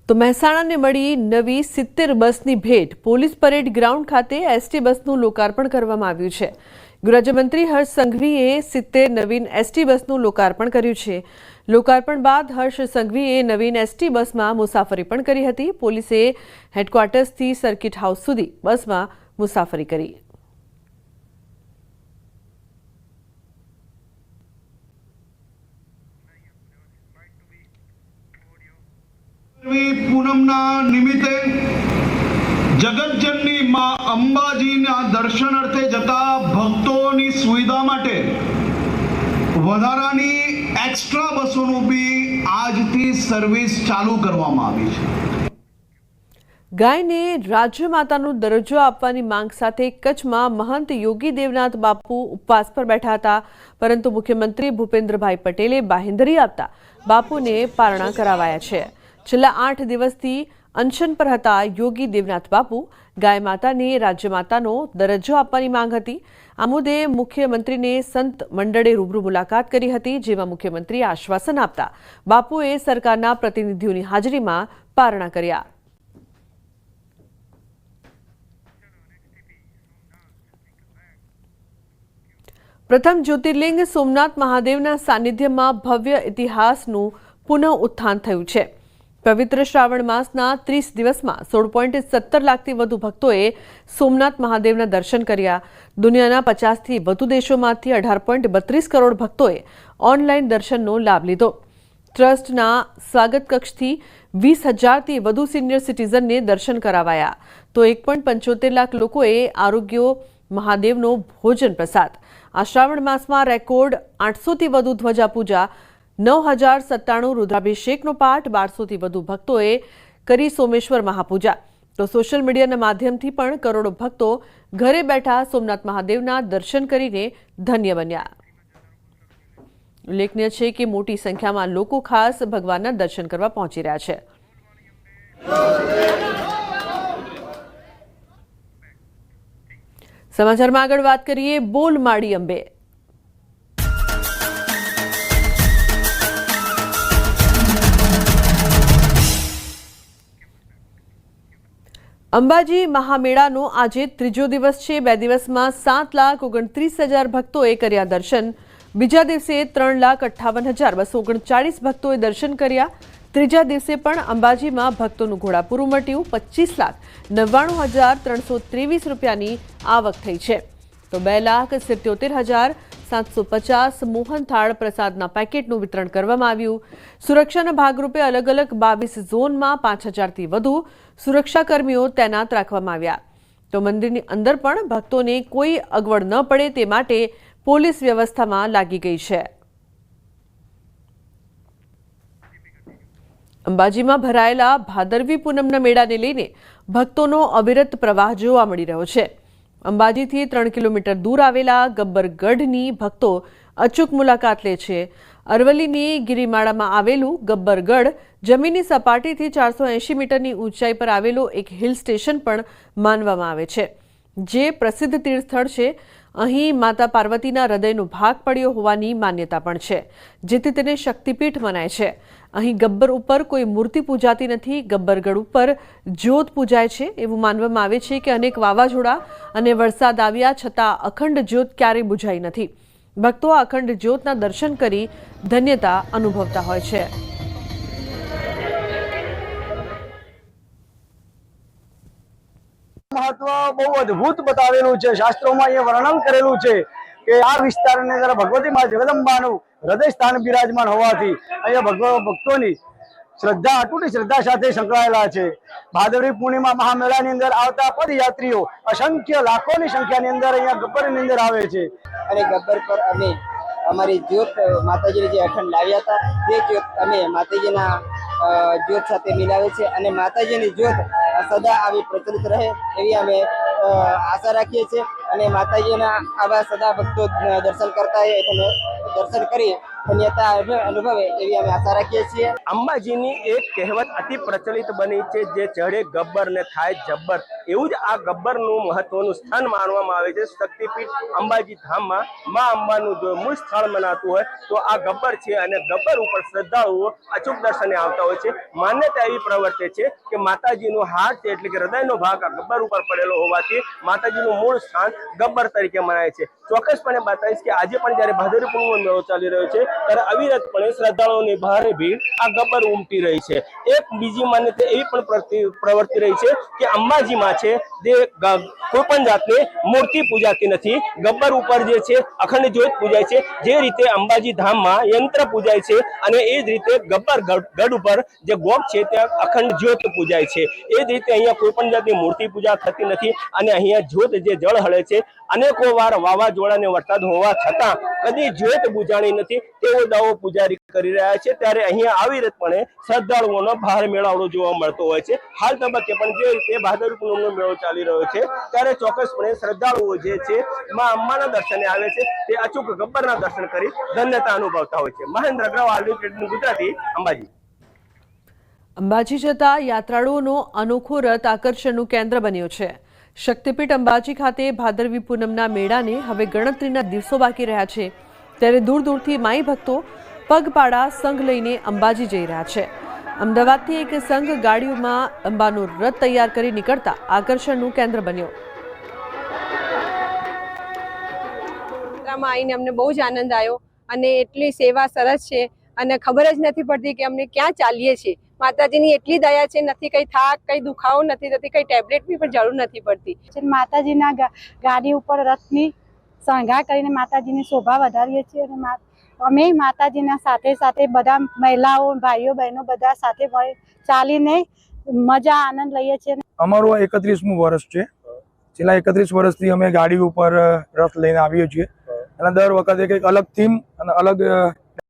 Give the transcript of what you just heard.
તો મહેસાણાને મળી નવી 70 બસની ભેટ। પોલીસ પરેડ ગ્રાઉન્ડ ખાતે એસટી બસનું લોકાર્પણ કરવામાં આવ્યું છે। ગૃહરાજ્યમંત્રી હર્ષ સંઘવીએ 70 નવીન એસટી બસનું લોકાર્પણ કર્યું છે। લોકાર્પણ બાદ હર્ષ સંઘવીએ નવીન એસટી બસમાં મુસાફરી પણ કરી હતી। પોલીસે હેડક્વાર્ટર્સથી સર્કિટ હાઉસ સુધી બસમાં મુસાફરી કરી। પૂનમના નિમિત્તે જગતજનની માં અંબાજીના દર્શનાર્થે જતા ભક્તોની સુવિધા માટે વધારાની એક્સ્ટ્રા બસોનું બી આજથી સર્વિસ ચાલુ કરવામાં આવી છે। ગાયને રાજ્ય માતાનો દરજ્જો આપવાની માંગ સાથે કચ્છમાં મહંત યોગી દેવનાથ બાપુ ઉપવાસ પર બેઠા હતા, પરંતુ મુખ્યમંત્રી ભૂપેન્દ્રભાઈ પટેલે બાહેંધરી આપતા બાપુને પારણા કરાવાયા છે। છેલ્લા 8 દિવસથી અનશન પર હતા યોગી દેવનાથ બાપુ। ગાય માતાને રાજ્ય માતાનો દરજ્જો આપવાની માંગ હતી। આ મુદ્દે મુખ્યમંત્રીને સંત મંડળે રૂબરૂ મુલાકાત કરી હતી, જેમાં મુખ્યમંત્રીએ આશ્વાસન આપતા બાપુએ સરકારના પ્રતિનિધિઓની હાજરીમાં પારણા કર્યા। પ્રથમ જ્યોતિર્લિંગ સોમનાથ મહાદેવના સાનિધ્યમાં ભવ્ય ઇતિહાસનું પુનઃ ઉત્થાન થયું છે। પવિત્ર શ્રાવણ માસના 30 દિવસમાં 16.17 લાખથી વધુ ભક્તોએ સોમનાથ મહાદેવના દર્શન કર્યા। દુનિયાના 50થી વધુ દેશોમાંથી 18.32 કરોડ ભક્તોએ ઓનલાઈન દર્શનનો લાભ લીધો। ટ્રસ્ટના સ્વાગત કક્ષથી 20,000થી વધુ સિનિયર સિટીઝનને દર્શન કરાવાયા, તો 1.75 લાખ લોકોએ આરોગ્ય મહાદેવનો ભોજન પ્રસાદ। આ શ્રાવણ માસમાં રેકોર્ડ 800થી વધુ ધ્વજા પૂજા, 9,097 રુદ્રાભિષેકનો પાઠ, 1200થી વધુ ભક્તોએ કરી સોમેશ્વર મહાપૂજા। તો સોશિયલ મીડિયાના માધ્યમથી પણ કરોડો ભક્તો ઘરે બેઠા સોમનાથ મહાદેવના દર્શન કરીને ધન્ય બન્યા। ઉલ્લેખનીય છે કે મોટી સંખ્યામાં લોકો ખાસ ભગવાનના દર્શન કરવા પહોંચી રહ્યા છે। સમાચારમાં આગળ વાત કરીએ બોલ માડી અંબે। અંબાજી મહામેળાનો આજે ત્રીજો દિવસ છે। 2 દિવસમાં 7,29,000 ભક્તોએ કર્યા દર્શન। બીજા દિવસે 3,58,239 ભક્તોએ દર્શન કર્યા। ત્રીજા દિવસે પણ અંબાજીમાં ભક્તોનું ઘોડાપૂર ઉમટ્યું। 25,99,323 રૂપિયાની આવક થઈ છે, તો 2,77,750 મોહનથાળ પ્રસાદના પેકેટનું વિતરણ કરવામાં આવ્યું। સુરક્ષાના ભાગરૂપે અલગ અલગ 22 ઝોનમાં 5,000થી વધુ સુરક્ષાકર્મીઓ તૈનાત રાખવામાં આવ્યા। તો મંદિરની અંદર પણ ભક્તોને કોઈ અગવડ ન પડે તે માટે પોલીસ વ્યવસ્થામાં લાગી ગઈ છે। અંબાજીમાં ભરાયેલા ભાદરવી પૂનમના મેળાને લઈને ભક્તોનો અવિરત પ્રવાહ જોવા મળી રહ્યો છે। અંબાજીથી 3 કિલોમીટર દૂર આવેલા ગબ્બરગઢની ભક્તો અચૂક મુલાકાત લે છે। અરવલ્લીની ગિરિમાળામાં આવેલું ગબ્બરગઢ જમીનની સપાટીથી 480 મીટરની ઊંચાઈ પર આવેલો એક હિલ સ્ટેશન પણ માનવામાં આવે છે, જે પ્રસિદ્ધ તીર્થસ્થળ છે। અહીં માતા પાર્વતીના હૃદયનો ભાગ પડ્યો હોવાની માન્યતા પણ છે, જેથી તેને શક્તિપીઠ મનાય છે। અહીં ગબ્બર ઉપર કોઈ મૂર્તિ પૂજાતી નથી। ગબ્બરગઢ ઉપર જ્યોત પૂજાય છે। એવું માનવામાં આવે છે કે અનેક વાવાઝોડા અને વરસાદ આવ્યા છતાં અખંડ જ્યોત ક્યારેય બુઝાઈ નથી। ભક્તો આ અખંડ જ્યોતના દર્શન કરી ધન્યતા અનુભવતા હોય છે। મહત્વ બહુ અદ્ભુત બતાવેલું છે। શાસ્ત્રોમાં એ વર્ણન કરેલું છે કે આ વિસ્તારની અંદર ભગવતી મા જગદંબાનું હૃદય સ્થાન બિરાજમાન હોવાથી અહીંયા ભક્તોની શ્રદ્ધા અતૂટ શ્રદ્ધા સાથે સંકળાયેલા છે। ભાદરવી પૂર્ણિમા મહામેળાની અંદર આવતા પદયાત્રીઓ અસંખ્ય લાખોની સંખ્યાની અંદર અહીંયા ગબ્બરની અંદર આવે છે। અને ગબ્બર પર અમે અમારી જ્યોત માતાજીની જે અખંડ લાવ્યા હતા તે જ્યોત અમે માતાજીના જ્યોત સાથે મિલાવે છે, અને માતાજીની જ્યોત સદા આવી પ્રચલિત રહે એવી અમે આશા રાખીએ છીએ। અને માતાજીના આવા સદા ભક્તો દર્શન કરતા હોય, દર્શન કરી ધન્યતા અનુભવે એવી અમે આશા રાખીએ છીએ। અંબાજીની એક કહેવત અતિ પ્રચલિત બની છે, જે ચઢે ગબ્બર ને થાય જબ્બર। એવું જ આ ગબ્બરનું મહત્વનું સ્થાન માનવામાં આવે છે। શક્તિપીઠ અંબાજી ધામમાં મા અંબાનું જો મૂળ સ્થળ મનાતું હોય તો આ ગબ્બર છે, અને ગબ્બર ઉપર શ્રદ્ધાળુઓ અચૂક દર્શને આવતા હોય છે। માન્યતા એવી પ્રવર્તે છે કે માતાજીનું હાથ છે, એટલે કે હૃદયનો ભાગ આ ગબ્બર ઉપર પડેલો હોવાથી માતાજીનું મૂળ સ્થાન ગબ્બર તરીકે મનાય છે। ચોક્કસપણે બતાવીશ કે આજે પણ જ્યારે ભાદરવી પૂનમનો મેળો ચાલી રહ્યો છે ત્યારે અવિરતપણે શ્રદ્ધાળુઓની ભારે ભીડ આ ગબ્બર ઉમટી રહી છે। એક બીજી માન્યતા એવી પણ પ્રવર્તી રહી છે કે અંબાજીમાં છે જે કોઈ પણ જાતની મૂર્તિ પૂજાતી નથી, ગબ્બર ઉપર જે છે અખંડ જ્યોત પૂજાય છે। જે રીતે અંબાજી ધામમાં યંત્ર પૂજાય છે અને એ જ રીતે ગબ્બર ગઢ ઉપર જે ગોપ છે ત્યાં અખંડ જ્યોત પૂજાય છે। એ જ રીતે અહીંયા કોઈ પણ જાતની મૂર્તિ પૂજા થતી નથી, અને અહીંયા જ્યોત જે જળ હળે છે અનેકો વાર વાવાઝોડાને વરસાદ હોવા છતાં કદી જ્યોત બુજાણી નથી તેવો દાવો પૂજારી કરી રહ્યા છે। ત્યારે અહીંયા અવિરતપણે શ્રદ્ધાળુઓનો ભારે મેળાવડો જોવા મળતો હોય છે। હાલ તબક્કે પણ જે રીતે ભાદરવી પૂનમનો મેળો ચાલી રહ્યો છે ત્યારે ચોક્કસપણે શ્રદ્ધાળુઓ જે છે માં અંબાના દર્શને આવે છે તે અચૂક ગબ્બરના દર્શન કરી ધન્યતા અનુભવતા હોય છે। મહેન્દ્ર અગ્રવાલ, ગુજરાતી, અંબાજી। અંબાજી જતા યાત્રાળુઓનો અનોખો રથ આકર્ષણનું કેન્દ્ર બન્યો છે। શક્તિપીઠ અંબાજી ખાતે ભાદરવી પૂનમના મેળાને હવે ગણતરીના દિવસો બાકી રહ્યા છે, ત્યારે દૂર દૂરથી માઈ ભક્તો પગપાળા સંઘ લઈને અંબાજી જઈ રહ્યા છે। અમદાવાદથી એક સંઘ ગાડીઓમાં અંબાનો રથ તૈયાર કરી નીકળતા આકર્ષણનું કેન્દ્ર બન્યો। આવીને અમને બહુ જ આનંદ આવ્યો, અને એટલી સેવા સરસ છે, અને ખબર જ નથી પડતી કે અમને ક્યાં ચાલીએ છીએ। માતાજીની એટલી દયા છે, નથી કઈ થાક, કઈ દુખાવો નથી થતી, કઈ ટેબ્લેટની પણ જરૂર નથી પડતી। માતાજીના ગાડી ઉપર રથની શણગાર કરીને માતાજીની શોભા વધારીએ છીએ, અને અમે માતાજીના સાથે સાથે બધા મહિલાઓ, ભાઈઓ, બહેનો બધા સાથે ચાલીને મજા આનંદ લઈએ છીએ। અમારું 31મું વર્ષ છે। છેલ્લા 31 વર્ષથી અમે ગાડી ઉપર રથ લઈને આવીએ છીએ, અને દર વખતે કંઈક અલગ થીમ અને અલગ